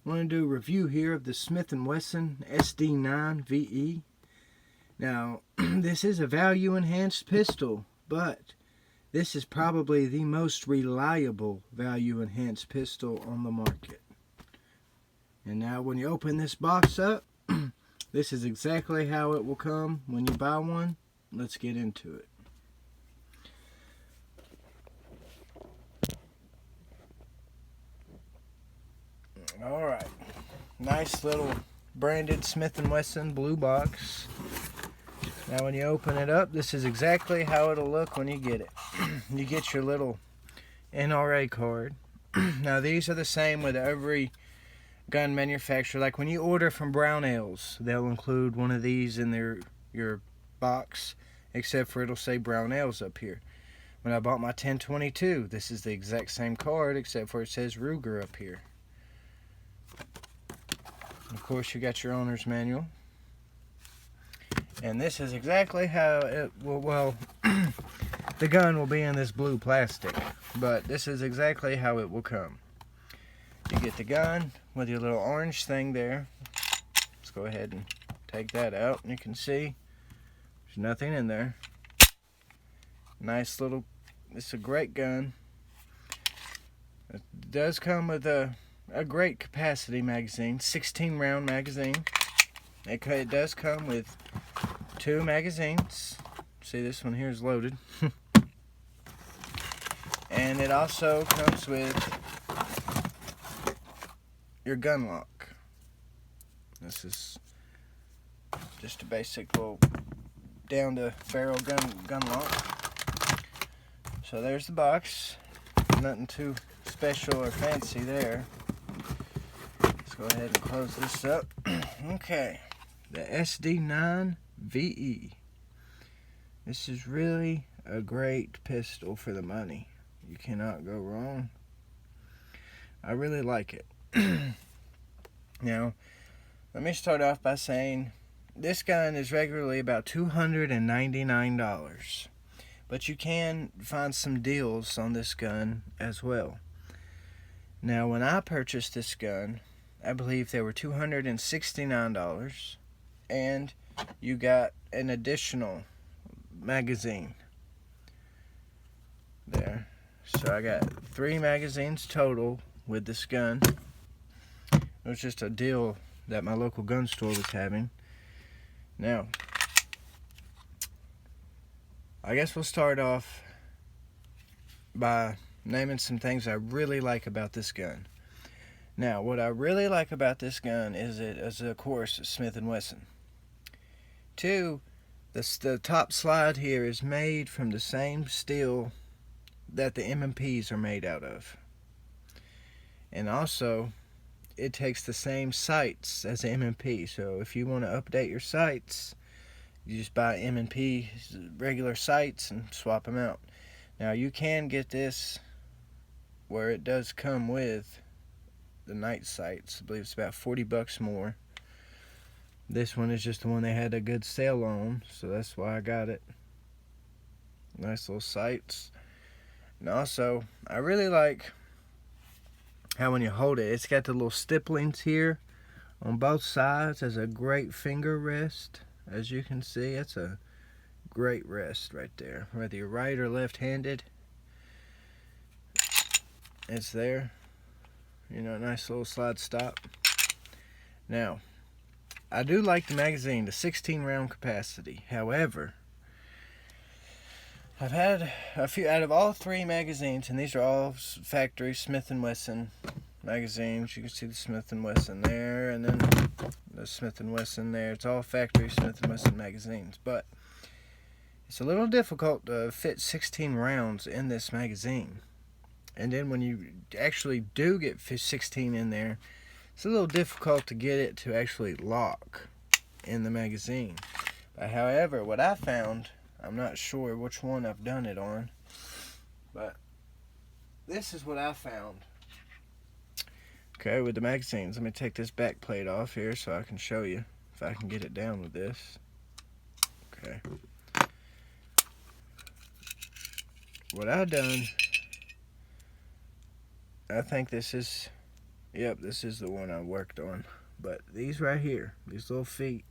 I want to do a review here of the Smith & Wesson SD9ve. Now, this is a value-enhanced pistol, but this is probably the most reliable value-enhanced pistol on the market. And now when you open this box up, this is exactly how it will come when you buy one. Let's get into it. Alright, nice little branded Smith & Wesson blue box. Now when you open it up, this is exactly how it'll look when you get it. You get your little NRA card. Now these are the same with every gun manufacturer. Like when you order from Brownells, they'll include one of these in your box, except for it'll say Brownells up here. When I bought my 1022, this is the exact same card, except for it says Ruger up here. Of course, you got your owner's manual. And this is exactly how it will, well, the gun will be in this blue plastic, but this is exactly how it will come. You get the gun with your little orange thing there. Let's go ahead and take that out, and you can see there's nothing in there. Nice little, it's a great gun. It does come with a great capacity magazine, 16 round magazine. It does come with 2 magazines. See, this one here is loaded. And it also comes with your gun lock. This is just a basic little down the barrel gun lock. So there's the box. Nothing too special or fancy there. Let's go ahead and close this up. Okay, the SD9ve. This is really a great pistol for the money. You cannot go wrong. I really like it. Now, let me start off by saying this gun is regularly about $299, but you can find some deals on this gun as well. Now, when I purchased this gun, I believe they were $269, and you got an additional magazine there. So I got 3 magazines total with this gun. It was just a deal that my local gun store was having. Now, I guess we'll start off by naming some things I really like about this gun. Now, what I really like about this gun is of course, Smith & Wesson. 2, the top slide here is made from the same steel that the M&Ps are made out of. And also, it takes the same sights as the M&P. So if you want to update your sights, you just buy M&P regular sights and swap them out. Now, you can get this where it does come with the night sights. I believe it's about $40 more. This one is just the one they had a good sale on, so that's why I got it. Nice little sights. And also, I really like how when you hold it, it's got the little stipplings here on both sides. Has a great finger rest. As you can see, that's a great rest right there. Whether you're right or left-handed, it's there. You know, nice little slide stop. Now, I do like the magazine, the 16 round capacity. However, I've had a few out of all 3 magazines, and these are all factory Smith & Wesson magazines. You can see the Smith & Wesson there, and then the Smith & Wesson there. It's all factory Smith & Wesson magazines, but it's a little difficult to fit 16 rounds in this magazine. And then when you actually do get 16 in there, it's a little difficult to get it to actually lock in the magazine. But however, what I found, I'm not sure which one I've done it on, but this is what I found. Okay, with the magazines, let me take this back plate off here so I can show you if I can get it down with this. Okay. What I've done, I think this is Yep, this is the one I worked on. But these right here, these little feet,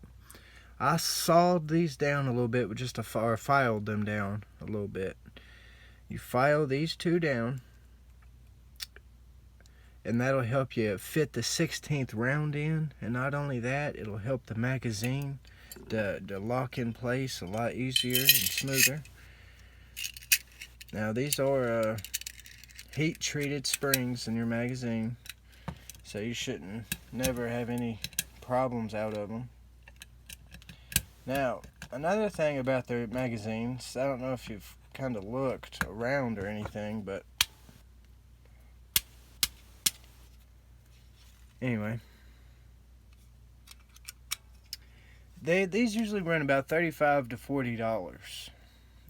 I sawed these down a little bit with just or filed them down a little bit. You file these two down, and that'll help you fit the 16th round in. And not only that, it'll help the magazine to lock in place a lot easier and smoother. Now these are heat treated springs in your magazine, so you shouldn't never have any problems out of them. Now another thing about their magazines, I don't know if you've kind of looked around or anything, but anyway, these usually run about $35 to $40.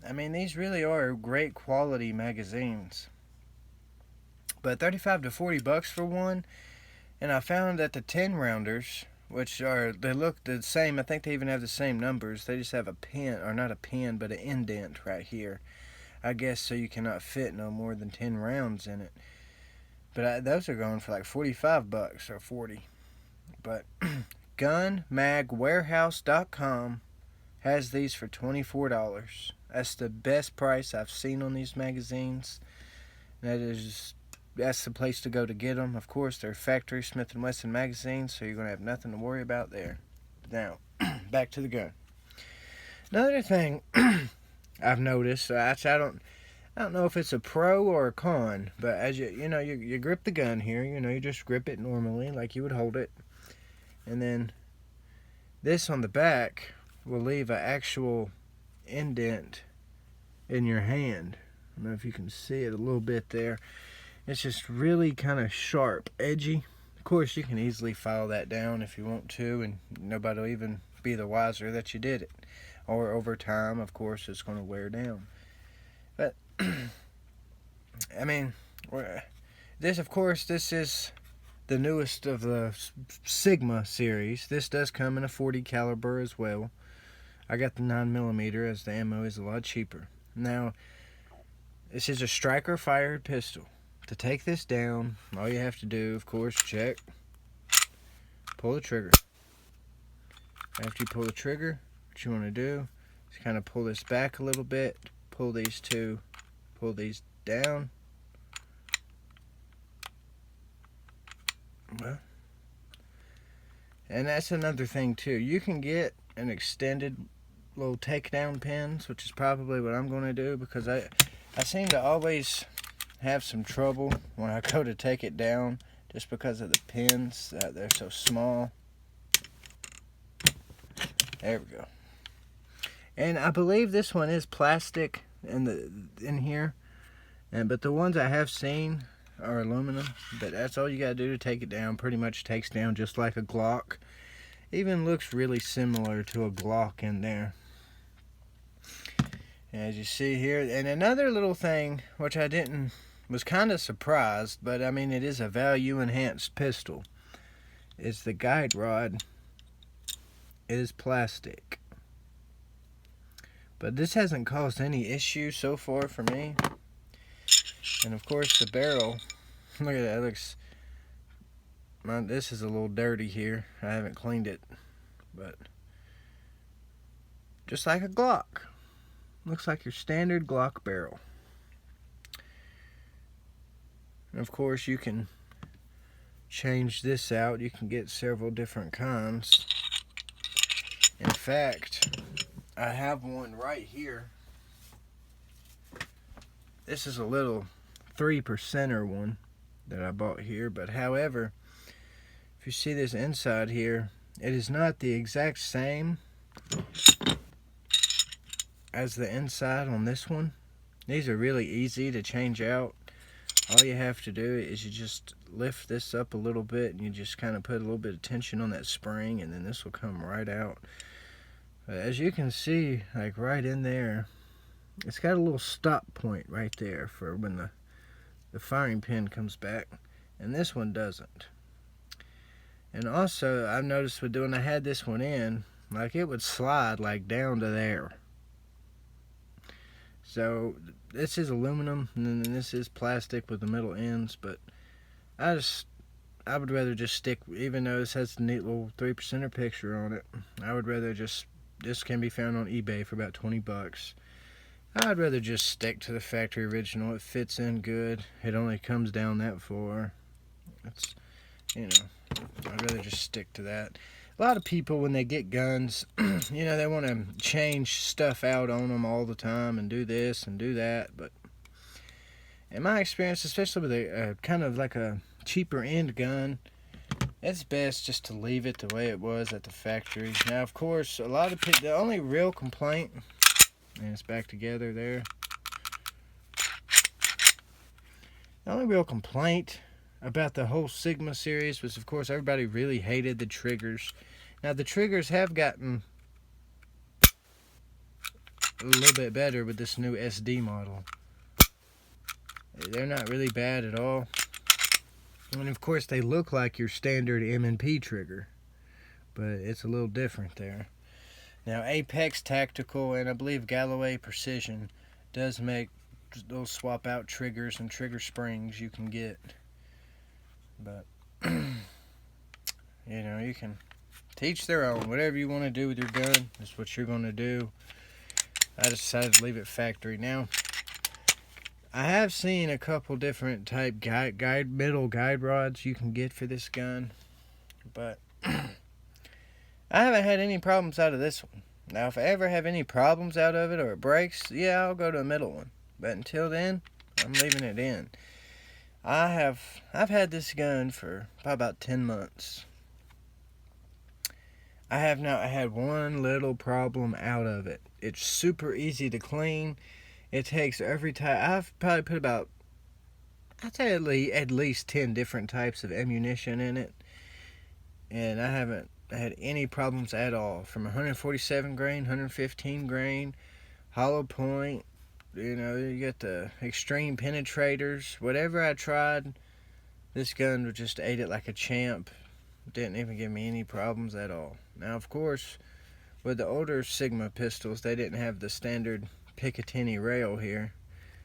I mean, these really are great quality magazines, but 35 to 40 bucks for one. And I found that the 10 rounders, they look the same, I think they even have the same numbers, they just have a pin, or not a pin, but an indent right here, I guess, so you cannot fit no more than 10 rounds in it. But those are going for like 45 bucks or 40. But gunmagwarehouse.com has these for $24. That's the best price I've seen on these magazines. That's the place to go to get them. Of course, they're factory Smith & Wesson magazines, so you're going to have nothing to worry about there. Now, back to the gun. Another thing I've noticed, I don't know if it's a pro or a con, but as you grip the gun here, you just grip it normally like you would hold it. And then this on the back will leave an actual indent in your hand. I don't know if you can see it a little bit there. It's just really kind of sharp, edgy. Of course, you can easily file that down if you want to, and nobody will even be the wiser that you did it. Or over time, of course, it's going to wear down. But, I mean, this is the newest of the Sigma series. This does come in a 40 caliber as well. I got the 9mm as the ammo is a lot cheaper. Now, this is a striker fired pistol. To take this down, all you have to do, of course, pull the trigger. After you pull the trigger, what you want to do is kind of pull this back a little bit, pull these down. Well, and that's another thing too. You can get an extended little takedown pins, which is probably what I'm going to do, because I seem to always have some trouble when I go to take it down just because of the pins. They're so small. There we go. And I believe this one is plastic in here, but the ones I have seen are aluminum. But that's all you gotta do to take it down. Pretty much takes down just like a Glock. Even looks really similar to a Glock in there, as you see here. And another little thing which was kind of surprised, but I mean, it is a value enhanced pistol, is the guide rod is plastic. But this hasn't caused any issues so far for me. And of course the barrel, look at that, this is a little dirty here. I haven't cleaned it, but just like a Glock. Looks like your standard Glock barrel. And of course you can change this out. You can get several different kinds. In fact, I have one right here. This is a little 3%er one that I bought here, but however, if you see this inside here, it is not the exact same as the inside on this one. These are really easy to change out. All you have to do is you just lift this up a little bit, and you just kind of put a little bit of tension on that spring, and then this will come right out. But as you can see, like right in there, it's got a little stop point right there for when the firing pin comes back, and this one doesn't. And also, I've noticed when I had this one in, like it would slide like down to there. So this is aluminum, and then this is plastic with the metal ends, but I I would rather just stick, even though this has a neat little 3%er picture on it, I would rather just, this can be found on eBay for about 20 bucks. I'd rather just stick to the factory original. It fits in good. It only comes down that far. It's, you know, I'd rather just stick to that. A lot of people, when they get guns, you know, they want to change stuff out on them all the time and do this and do that. But in my experience, especially with a kind of like a cheaper end gun, it's best just to leave it the way it was at the factory. Now, of course, a lot of people, the only real complaint, and it's back together there. The only real complaint about the whole Sigma series was, of course, everybody really hated the triggers. Now, the triggers have gotten a little bit better with this new SD model. They're not really bad at all. And, of course, they look like your standard M&P trigger, but it's a little different there. Now, Apex Tactical and I believe Galloway Precision does make those swap out triggers and trigger springs you can get. But, you know, you can teach their own. Whatever you want to do with your gun is what you're going to do. I decided to leave it factory. Now, I have seen a couple different type middle guide rods you can get for this gun, but I haven't had any problems out of this one. Now, if I ever have any problems out of it or it breaks, yeah, I'll go to a middle one. But until then, I'm leaving it in. I've had this gun for probably about 10 months. I have not had one little problem out of it. It's super easy to clean. It takes every time. I've probably put about, I'd say at least 10 different types of ammunition in it. And I haven't had any problems at all. From 147 grain, 115 grain, hollow point, you know, you get the extreme penetrators. Whatever I tried, this gun just ate it like a champ. Didn't even give me any problems at all. Now, of course, with the older Sigma pistols, they didn't have the standard Picatinny rail here.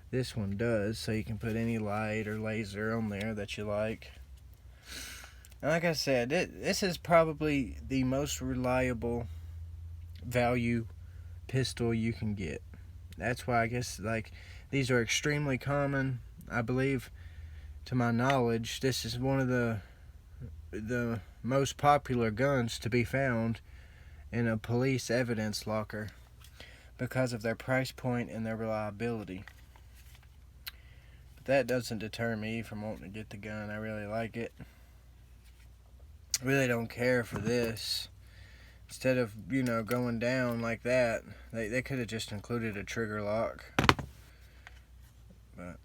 This one does, so you can put any light or laser on there that you like. And like I said, this is probably the most reliable value pistol you can get. That's why I guess, like, these are extremely common. I believe, to my knowledge, this is one of the most popular guns to be found in a police evidence locker because of their price point and their reliability. But that doesn't deter me from wanting to get the gun. I really like it. Really don't care for this. Instead of, you know, going down like that, they could have just included a trigger lock. But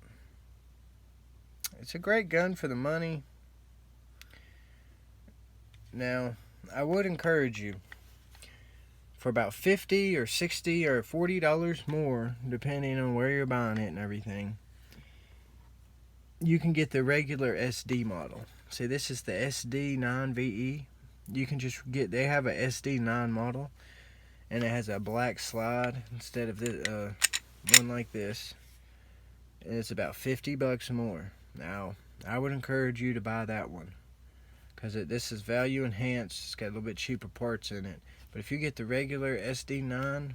it's a great gun for the money. Now, I would encourage you, for about $50 or $60 or $40 more, depending on where you're buying it and everything, you can get the regular SD model. See, this is the SD9ve. You can just get, they have a SD9 model, and it has a black slide instead of this, one like this. And it's about 50 bucks more. Now, I would encourage you to buy that one, because this is value enhanced. It's got a little bit cheaper parts in it. But if you get the regular SD9,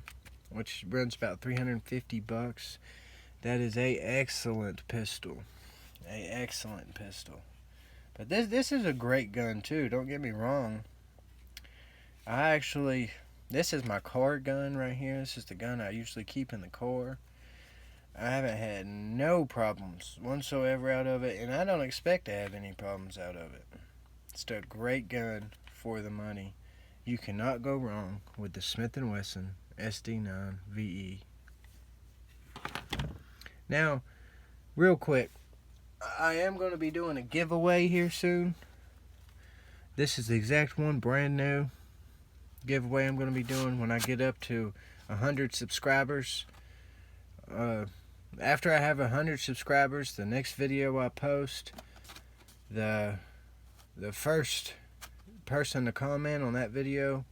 which runs about 350 bucks, that is a excellent pistol. A excellent pistol. But this is a great gun too, don't get me wrong. This is my car gun right here. This is the gun I usually keep in the car. I haven't had no problems whatsoever out of it, and I don't expect to have any problems out of it. It's a great gun for the money. You cannot go wrong with the Smith & Wesson SD9ve. Now, real quick, I am going to be doing a giveaway here soon. This is the exact one, brand new giveaway I'm going to be doing when I get up to 100 subscribers. After I have 100 subscribers, the next video I post, the first person to comment on that video,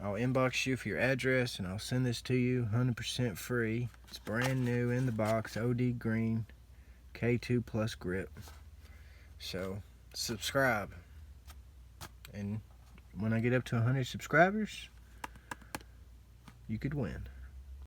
I'll inbox you for your address and I'll send this to you 100% free. It's brand new in the box, OD green, K2 plus grip. So subscribe. And when I get up to 100 subscribers, you could win.